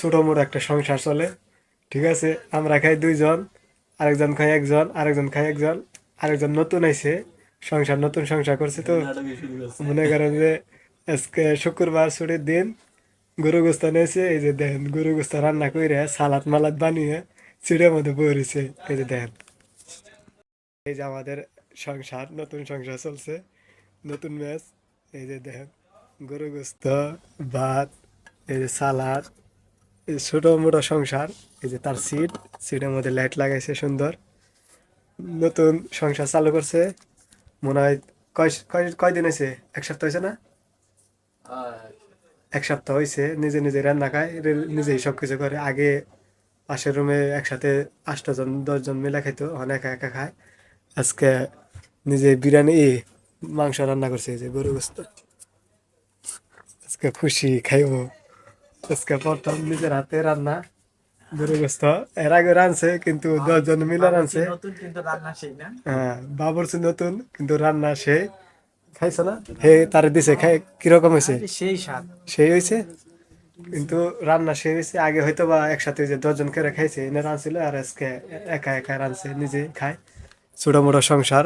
ছোট মোটো একটা সংসার চলে। ঠিক আছে, আমরা খাই দুইজন, আরেকজন খাই একজন, আরেকজন খাই একজন, আরেকজন নতুন আইছে, নতুন সংসার করছে তো। মনে করেন যে আজকে শুক্রবার ছুটির দিন, গরু গোস্ত নিয়েছে, এই যে দেখেন গরু গোস্ত রান্না করে সালাদ মালাদ বানিয়ে চিড়ের মধ্যে বইছে। এই যে দেখেন, এই যে আমাদের সংসার, নতুন সংসার চলছে, নতুন ম্যাচ। এই যে দেখেন গরু গোস্ত, ভাত, এই যে সালাদ, এই যে ছোট মোটো সংসার। এই যে তার সিটের মধ্যে লাইট লাগাইছে সুন্দর, নতুন সংসার চালু করছে। মনে হয় কয়দিন হয়েছে, এক সপ্তাহ হয়েছে না? এক সপ্তাহ হয়েছে। নিজে নিজে রান্না খায়, নিজেই সবকিছু করে। আগে পাশের রুমে একসাথে 8 জন 10 জন মিলে খাইতো, এখন একা একা খায়। আজকে নিজে বিরিয়ানি মাংস রান্না করছে, এই যে গরু গোস্ত। আজকে খুশি খাইবো। আজকে প্রথম নিজের হাতে রান্না গরু গোস্ত। এর আগে রানছে কিন্তু 10 জন মিলে রানছে। নতুন কিন্তু রান্না সেই না। হ্যাঁ, বাবরচি নতুন কিন্তু রান্না সে। খাইছে না হে, তারে দিছে, খাই কিরকম হয়েছে? আরে সেই স্বাদ। সেই হয়েছে, কিন্তু রান্না সে হয়েছে। আগে হয়তো বা একসাথে যে 10 জন করে খাইছে, এনে রানছিল, আর আজকে একা একা রানছে, নিজে খায়। ছোট মোটো সংসার।